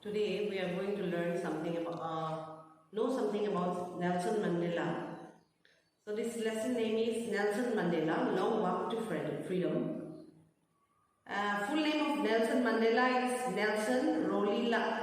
Today we are going to learn something about, know something about Nelson Mandela. So this lesson name is Nelson Mandela, Long Walk to Freedom. Full name of Nelson Mandela is Nelson Rolihlahla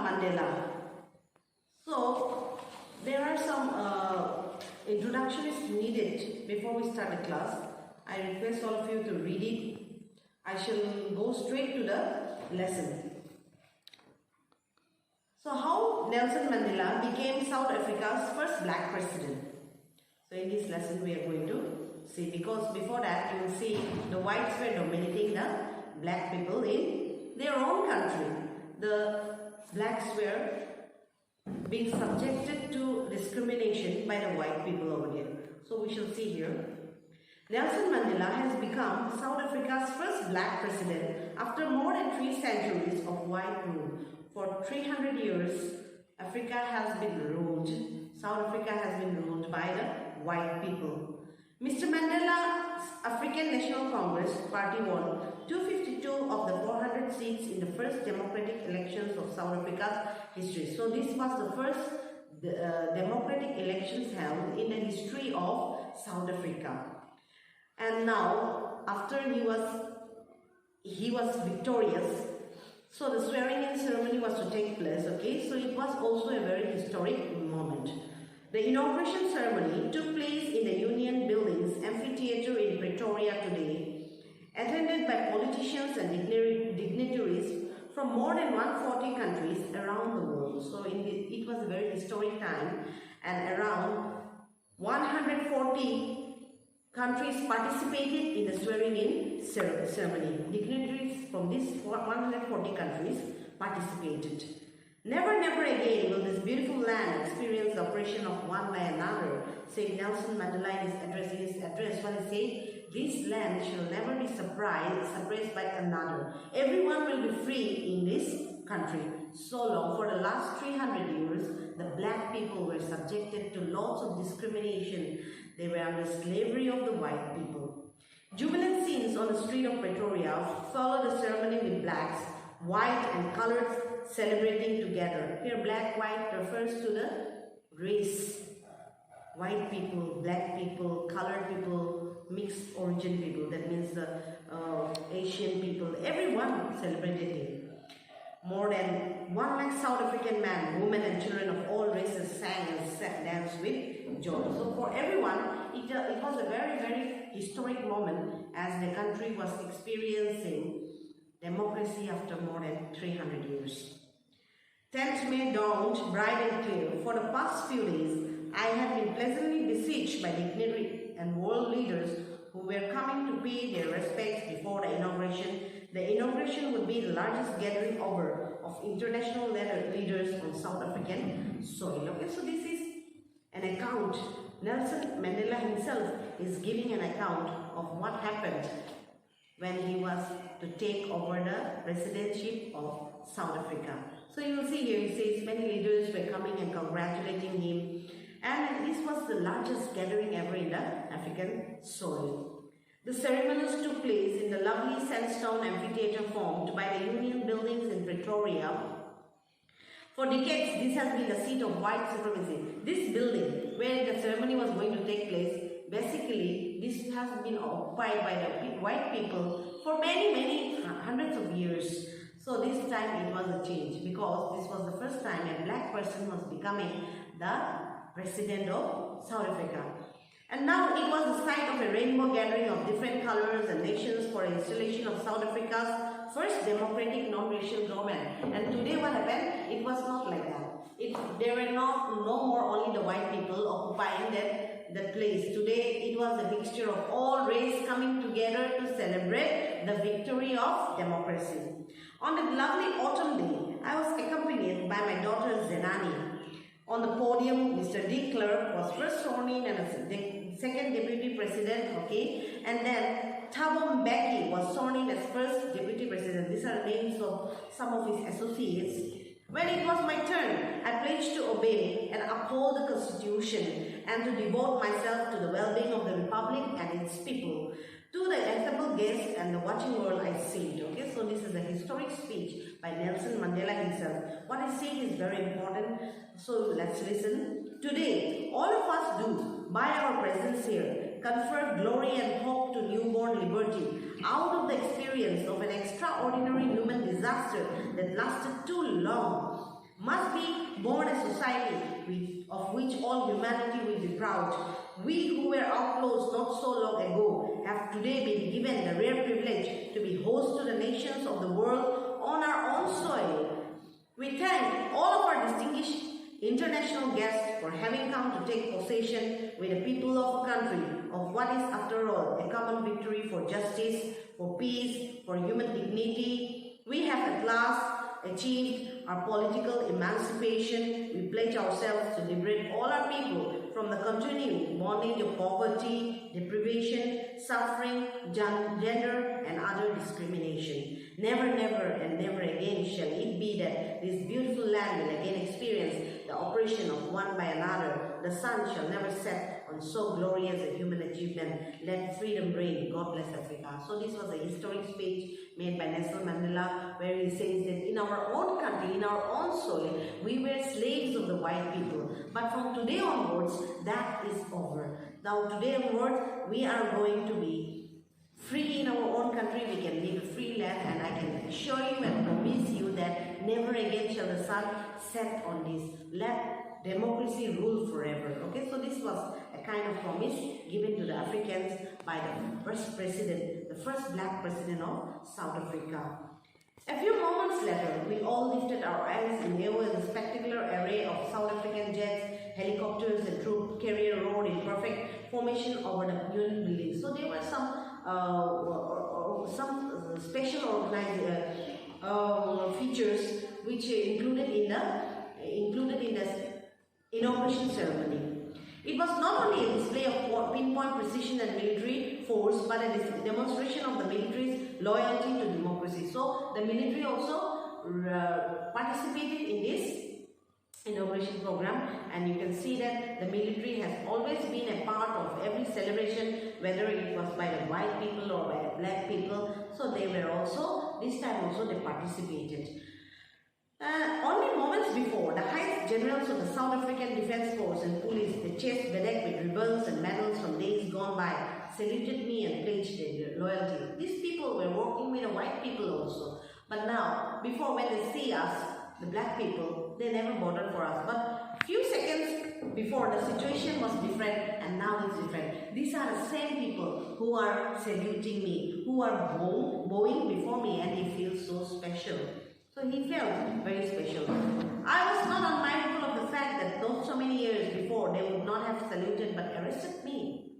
Mandela. So there are some introduction is needed before we start the class. I request all of you to read it. I shall go straight to the lesson. So how Nelson Mandela became South Africa's first black president. So in this lesson we are going to see, because before that you will see the whites were dominating the black people in their own country. The blacks were being subjected to discrimination by the white people over there. So we shall see here. Nelson Mandela has become South Africa's first black president after more than 3 centuries of white rule. For 300 years, Africa has been ruled. South Africa has been ruled by the white people. Mr. Mandela's African National Congress Party won 252 of the 400 seats in the first democratic elections of South Africa's history. So this was the first democratic elections held in the history of South Africa. And now, after he was victorious, so the swearing-in ceremony was to take place, okay? So it was also a very historic moment. The inauguration ceremony took place in the Union Buildings Amphitheatre in Pretoria today, attended by politicians and dignitaries from more than 140 countries around the world. So it was a very historic time, and around 140 countries participated in the swearing-in ceremony. Dignitaries from these 140 countries participated. Never again will this beautiful land experience the oppression of one by another, said Nelson Mandela in his address when he said, this land shall never be suppressed by another. Everyone will be free in this country. So long, for the last 300 years, the black people were subjected to lots of discrimination. They were under slavery of the white people. Jubilant scenes on the street of Pretoria followed the ceremony with blacks, white and colored celebrating together. Here black, white refers to the race. White people, black people, colored people, mixed origin people, that means the Asian people, everyone celebrated it. More than 1 lakh South African men, women and children of all races sang and danced with joy. So for everyone, it was a very historic moment as the country was experiencing democracy after more than 300 years. 10th May dawned bright and clear. For the past few days, I have been pleasantly besieged by dignitaries and world leaders who were coming to pay their respects before the inauguration. The inauguration would be the largest gathering ever of international leaders on South African soil. Okay, so this is an account. Nelson Mandela himself is giving an account of what happened when he was to take over the presidency of South Africa. So you will see here, he says many leaders were coming and congratulating him. And this was the largest gathering ever in the African soil. The ceremonies took place in the lovely sandstone amphitheatre formed by the Union Buildings in Pretoria. For decades, this has been the seat of white supremacy. This building, where the ceremony was going to take place, basically, this has been occupied by the white people for many hundreds of years. So this time it was a change, because this was the first time a black person was becoming the president of South Africa. And now it was the site of a rainbow gathering of different colors and nations for the installation of South Africa's first democratic non-racial government. And today what happened? It was not like that. There were no more only the white people occupying that place. Today it was a mixture of all race coming together to celebrate the victory of democracy. On that lovely autumn day, I was accompanied by my daughter Zenani. On the podium, Mr. De Klerk was first sworn in as the second deputy president, okay? And then Thabo Mbeki was sworn in as first deputy president. These are names of some of his associates. When it was my turn, I pledged to obey and uphold the constitution and to devote myself to the well-being of the republic and its people. To the assembled guests and the watching world, I say it. Okay, so this is a historic speech by Nelson Mandela himself. What I say is very important. So let's listen. Today, all of us do, by our presence here, confer glory and hope to newborn liberty out of the experience of an extraordinary human disaster that lasted too long. Must be born a society of which all humanity will be proud. We who were outlaws not so long ago have today been given the rare privilege to be host to the nations of the world on our own soil. We thank all of our distinguished international guests for having come to take possession with the people of a country of what is after all a common victory for justice, for peace, for human dignity. We have at last achieved our political emancipation. We pledge ourselves to liberate all our people from the continued bondage of poverty, deprivation, suffering, gender and other discrimination. Never, never and never again shall it be that this beautiful land will again experience the oppression of one by another. The sun shall never set on so glorious a human achievement. Let freedom reign. God bless Africa. So this was a historic speech made by Nelson Mandela, where he says that in our own country, in our own soil, we were slaves of the white people. But from today onwards, that is over. Now today onwards, we are going to be free in our own country. We can live a free land, and I can assure you and promise you that never again shall the sun set on this. Let democracy rule forever. Okay, so this was a kind of promise given to the Africans by the first president, the first black president of South Africa. A few moments later, we all lifted our eyes and there was a spectacular array of South African jets, helicopters and troop carrier rode in perfect formation over the Union buildings. So there were some special organized features which included in the inauguration ceremony. It was not only a display of pinpoint precision and military force, but a demonstration of the military's loyalty to democracy. So the military also participated in this inauguration program, and you can see that the military has always been a part of every celebration, whether it was by the white people or by the black people. So they were also, this time also they participated. Only moments before, the highest generals of the South African Defence Force and police, the chest bedecked with ribbons and medals from days gone by, saluted me and pledged their loyalty. These people were working with the white people also. But now, before when they see us, the black people, they never bothered for us. But few seconds before, the situation was different, and now it's different. These are the same people who are saluting me, who are bowing before me, and they feel so special. So he felt very special. I was not unmindful of the fact that not so many years before they would not have saluted but arrested me.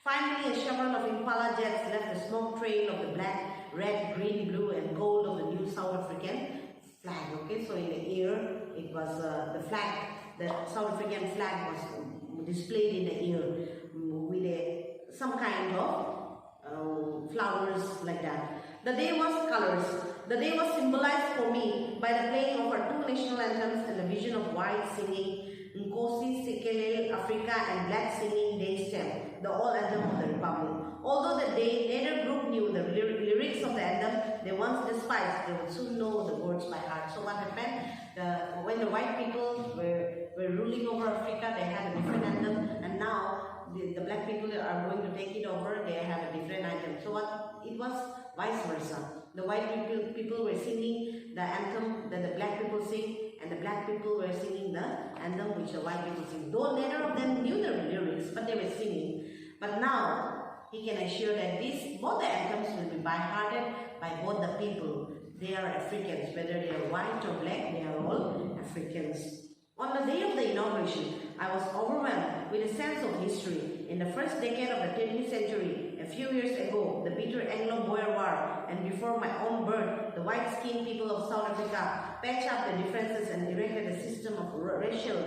Finally, a chevron of Impala jets left a smoke trail of the black, red, green, blue and gold of the new South African flag. Okay, so in the air, it was the flag, the South African flag was displayed in the air with some kind of flowers like that. The day was colors. The day was symbolized for me by the playing of our two national anthems and the vision of white singing Nkosi Sikelel Africa and black singing Day Stem, the all anthem of the Republic. Although neither group knew the lyrics of the anthem they once despised, they would soon know the words by heart. So what happened? When the white people were ruling over Africa, they had a different anthem, and now the black people are going to take it over, they have a different anthem. So it was vice versa. The white people were singing the anthem that the black people sing, and the black people were singing the anthem which the white people sing. Though neither of them knew the lyrics, but they were singing. But now, he can assure that both the anthems will be by-hearted by both the people. They are Africans, whether they are white or black, they are all Africans. On the day of the inauguration, I was overwhelmed with a sense of history. In the first decade of the 20th century, a few years ago, the bitter Anglo-Boer War, and before my own birth, the white-skinned people of South Africa patched up the differences and erected a system of racial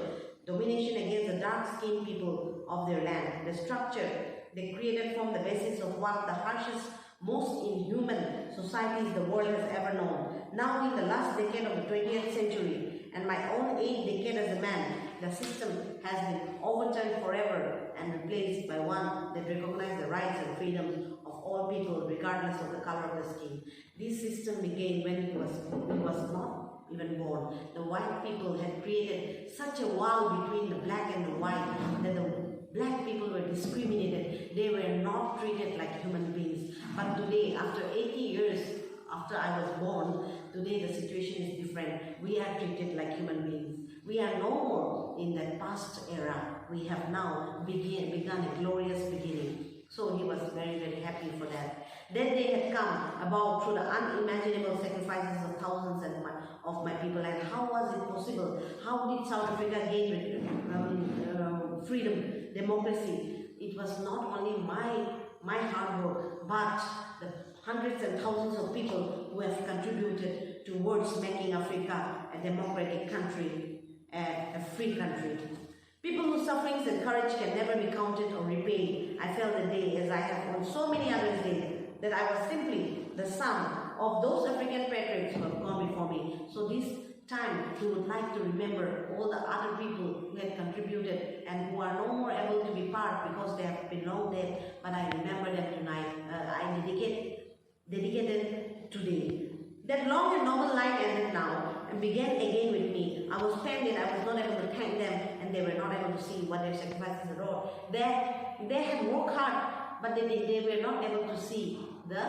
domination against the dark-skinned people of their land. The structure they created formed the basis of one of the harshest, most inhuman societies the world has ever known. Now, in the last decade of the 20th century, and my own 8th decade as a man, the system has been overturned forever and replaced by one that recognizes the rights and freedoms of all people regardless of the color of the skin. This system began when he was not even born. The white people had created such a wall between the black and the white that the black people were discriminated. They were not treated like human beings. But today, after 80 years after I was born, today the situation is different. We are treated like human beings. We are no more in that past era. We have now begun a glorious beginning. So he was very, very happy for that. That day had come about through the unimaginable sacrifices of thousands of my people. And how was it possible? How did South Africa gain freedom, democracy? It was not only my hard work, but the hundreds and thousands of people who have contributed towards making Africa a democratic country, a free country. People whose sufferings and courage can never be counted or repaid. I felt the day, as I have on so many others did, that I was simply the sum of those African patriots who have gone before me. So this time, we would like to remember all the other people who had contributed and who are no more able to be part because they have been long dead. But I remember them tonight. I dedicated today. That long and noble life ended now and began again with me. I was offended. I was not able to thank them, and they were not able to see what their sacrifices are all. They had worked hard, but they were not able to see the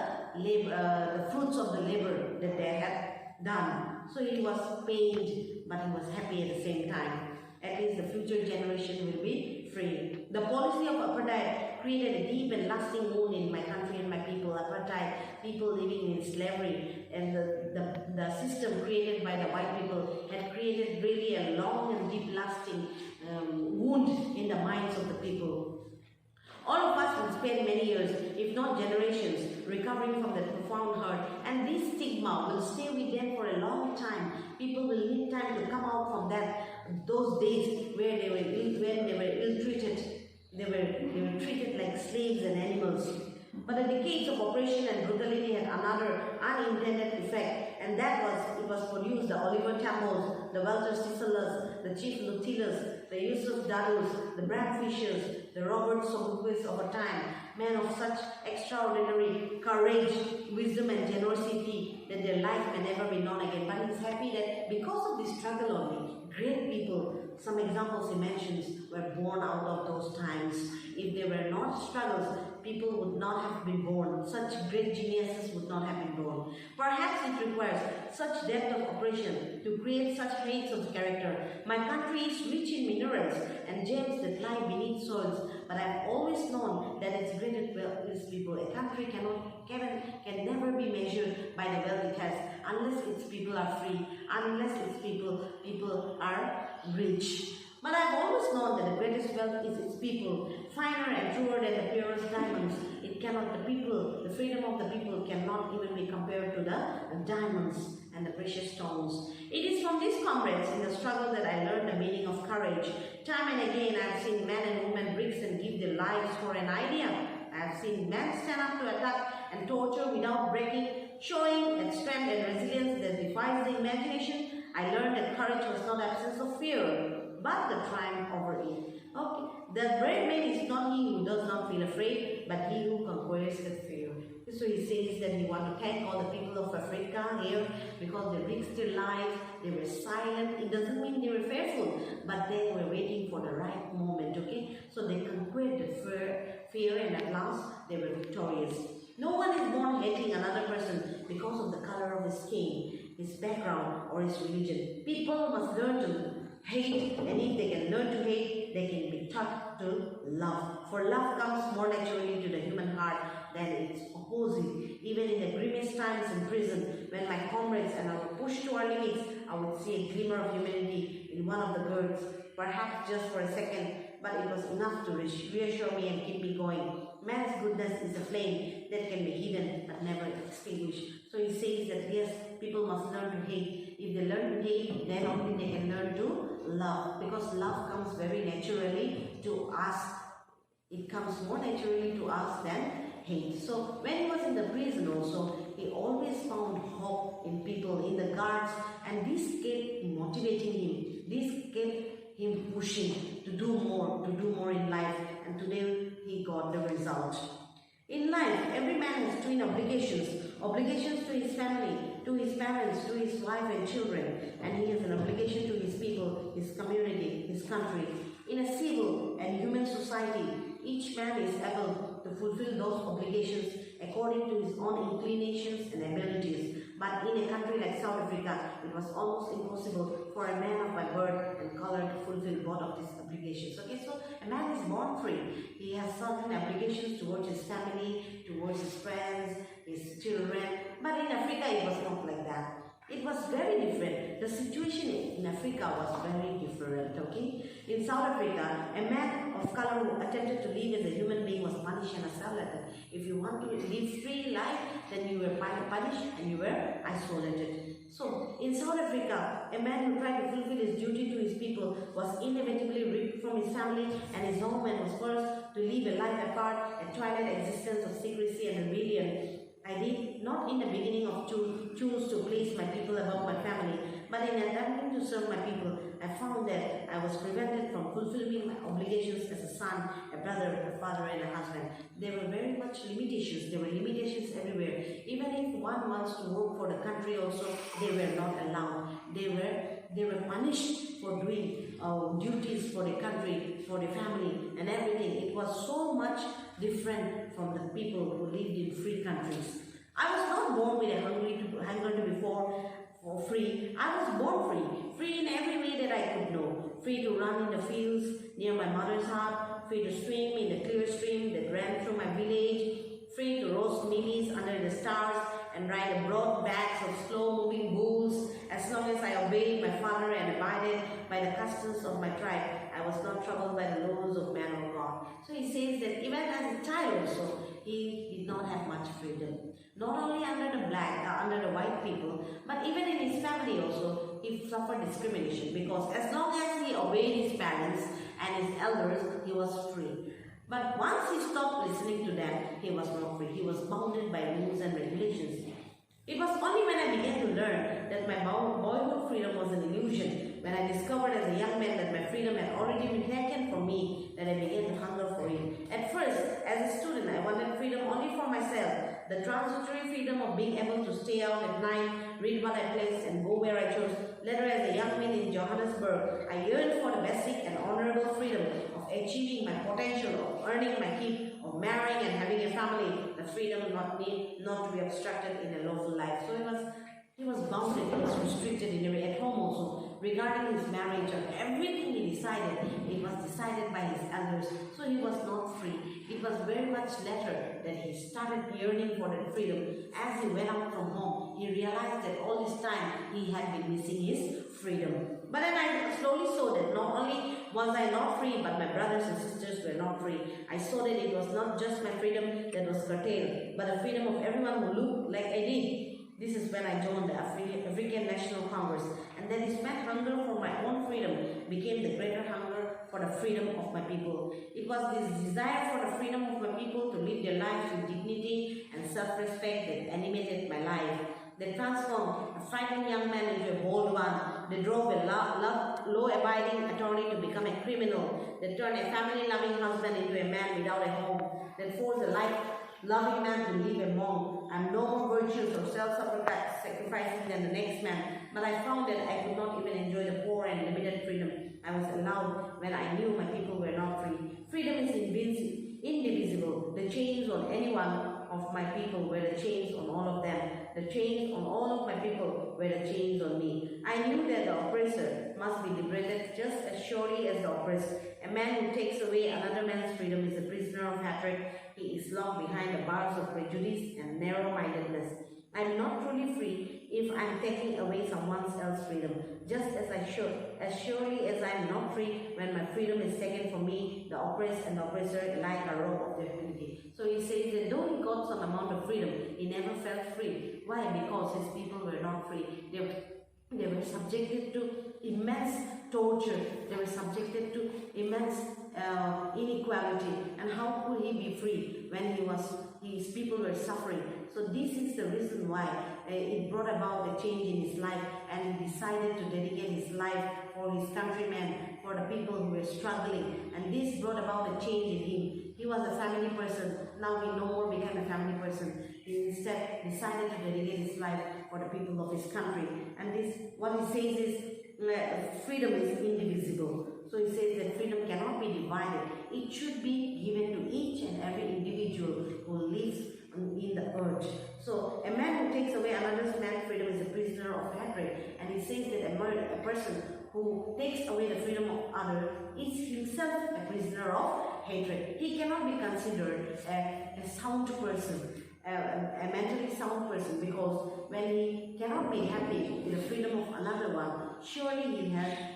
fruits of the labor that they had done. So he was pained, but he was happy at the same time. At least the future generation will be free. The policy of apartheid created a deep and lasting wound in my country and my people. Apartheid, people living in slavery, and the system created by the white people had created really a long and deep lasting wound in the minds of the people. All of us will spend many years, if not generations, recovering from that profound hurt, and this stigma will stay with them for a long time. People will need time to come out from those days where they were ill-treated. They were treated like slaves and animals. But the decades of oppression and brutality had another unintended effect, and it was produced the Oliver Tambos, the Walter Sisselers, the Chief Lutilers, the Yusuf Dadus, the Brad Fishers, the Robert Sobuquis of a time, men of such extraordinary courage, wisdom and generosity that their life may never be known again. But he's happy that because of this struggle only, great people, some examples he mentions, were born out of those times. If there were not struggles, people would not have been born. Such great geniuses would not have been born. Perhaps it requires such depth of oppression to create such traits of character. My country is rich in minerals and gems that lie beneath soils, but I've always known that its greatest wealth is people. A country can never be measured by the wealth it has unless its people are free, unless its people are rich. But I've always known that the greatest wealth is its people, finer and truer than the purest diamonds. The freedom of the people cannot even be compared to the diamonds and the precious stones. It is from these comrades in the struggle that I learned the meaning of courage. Time and again I have seen men and women risk and give their lives for an idea. I have seen men stand up to attack and torture without breaking, showing a strength and resilience that defies the imagination. I learned that courage was not absence of fear, but the triumph over it. Okay, the brave man is not he who does not feel afraid, but he who conquers the fear. So he says that he wants to thank all the people of Africa here because they risked their lives, they were silent. It doesn't mean they were fearful, but they were waiting for the right moment, okay? So they conquered the fear and at last they were victorious. No one is born hating another person because of the color of his skin, his background or his religion. People must learn to hate, and if they can learn to hate, they can be taught to love. For love comes more naturally to the human heart than its opposite. Even in the grimmest times in prison, when my comrades and I were pushed to our limits, I would see a glimmer of humanity in one of the girls, perhaps just for a second, but it was enough to reassure me and keep me going. Man's goodness is a flame that can be hidden but never extinguished. So he says that yes, people must learn to hate. If they learn to hate, then only they can learn to love, because love comes very naturally to us. It comes more naturally to us than hate. So when he was in the prison also, he always found hope in people, in the guards, and this kept motivating him. This kept him pushing to do more in life, and today he got the result. In life, every man obligations to his family, to his parents, to his wife and children, and he has an obligation to his people, his community, his country. In a civil and human society, each man is able to fulfill those obligations according to his own inclinations and abilities. But in a country like South Africa, it was almost impossible for a man of my birth and color to fulfill both of these obligations. Okay, so a man is born free. He has certain obligations towards his family, towards his friends, his children. But in Africa, it was not like that. It was very different. The situation in Africa was very different, okay? In South Africa, a man of color who attempted to live as a human being was punished and assaulted. If you want to live free life, then you were punished and you were isolated. So, in South Africa, a man who tried to fulfill his duty to his people was inevitably ripped from his family, and his own man was forced to live a life apart, a twilight existence of secrecy and rebellion. I did not in the beginning of choose to place my people above my family, but in attempting to serve my people, I found that I was prevented from fulfilling my obligations as a son, a brother, a father, and a husband. There were very much limitations. There were limitations everywhere. Even if one wants to work for the country also, they were not allowed. They were punished for doing duties for the country, for the family, and everything. It was so much different from the people who lived in free countries. I was not born with a hunger to be for free. I was born free in every way that I could know. Free to run in the fields near my mother's hut, free to swim in the clear stream that ran through my village, free to roast mealies under the stars and ride the broad backs of slow-moving bulls. As long as I obeyed my father and abided by the customs of my tribe, I was not troubled by the laws of man or God. So he says that even as a child also, he did not have much freedom. Not only under the white people, but even in his family also, he suffered discrimination, because as long as he obeyed his parents and his elders, he was free. But once he stopped listening to them, he was not free. He was bounded by rules and regulations. It was only when I began to learn that my boyhood freedom was an illusion, when I discovered as a young man that my freedom had already been taken from me, that I began to hunger for it. At first, as a student, I wanted freedom only for myself, the transitory freedom of being able to stay out at night, read what I pleased, and go where I chose. Later, as a young man in Johannesburg, I yearned for the basic and honorable freedom of achieving my potential, of earning my keep, of marrying and having a family, the freedom not to be obstructed in a lawful life. So he was bounded, he was restricted in every, at home also. Regarding his marriage or everything he decided, it was decided by his elders. So he was not free. It was very much later that he started yearning for that freedom. As he went out from home, he realized that all this time he had been missing his freedom. But then I slowly saw that not only was I not free, but my brothers and sisters were not free. I saw that it was not just my freedom that was curtailed, but the freedom of everyone who looked like I did. This is when I joined the African National Congress, and then this my hunger for my own freedom became the greater hunger for the freedom of my people. It was this desire for the freedom of my people to live their lives with dignity and self-respect that animated my life. They transformed a frightened young man into a bold one. They drove a law-abiding attorney to become a criminal. They turned a family-loving husband into a man without a home. They forced a life-loving man to live a monk. I'm no more virtuous or self-sacrificing than the next man. But I found that I could not even enjoy the poor and limited freedom I was allowed when I knew my people were not free. Freedom is indivisible. The chains on any one of my people were the chains on all of them. The chains on all of my people were the chains on me. I knew that the oppressor must be liberated just as surely as the oppressed. A man who takes away another man's freedom is a prisoner of hatred. He is locked behind the bars of prejudice and narrow-mindedness. I am not truly free if I am taking away someone else's freedom, just as I should, as surely as I am not free when my freedom is taken from me, the oppressed and the oppressor like a robe of their dignity. So he says that though he got some amount of freedom, he never felt free. Why? Because his people were not free. They were subjected to immense torture. They were subjected to immense inequality. And how could he be free when his people were suffering? So this is the reason why it brought about a change in his life, and he decided to dedicate his life for his countrymen, for the people who were struggling. And this brought about a change in him. He was a family person. Now he no more became a family person. he instead decided to dedicate his life for the people of his country. And this, what he says is, freedom is indivisible. So he says that freedom cannot be divided. It should be given to each and every individual who lives in the earth. So a man who takes away another man's freedom is a prisoner of hatred. And he says that a person who takes away the freedom of others is himself a prisoner of hatred. He cannot be considered a sound person, a mentally sound person, because when he cannot be happy with the freedom of another one, surely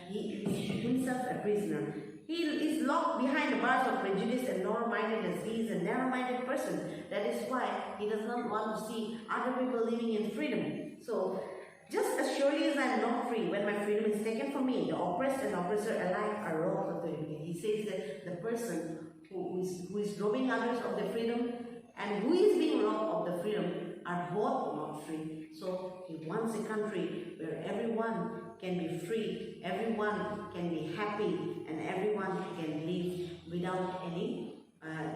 he is himself a prisoner. He is locked behind the bars of prejudice and narrow-mindedness. He is a narrow-minded person. That is why he does not want to see other people living in freedom. So, just as surely as I am not free when my freedom is taken from me, the oppressed and oppressor alike are robbed of their liberty. He says that the person who is robbing others of their freedom and who is being robbed of the freedom are both not free. So he wants a country where everyone can be free, everyone can be happy, and everyone can live without any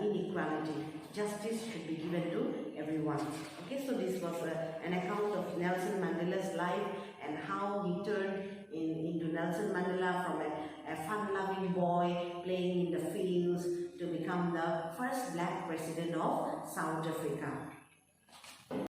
inequality. Justice should be given to everyone. Okay, so this was an account of Nelson Mandela's life and how he turned into Nelson Mandela from a fun-loving boy playing in the fields to become the first black president of South Africa.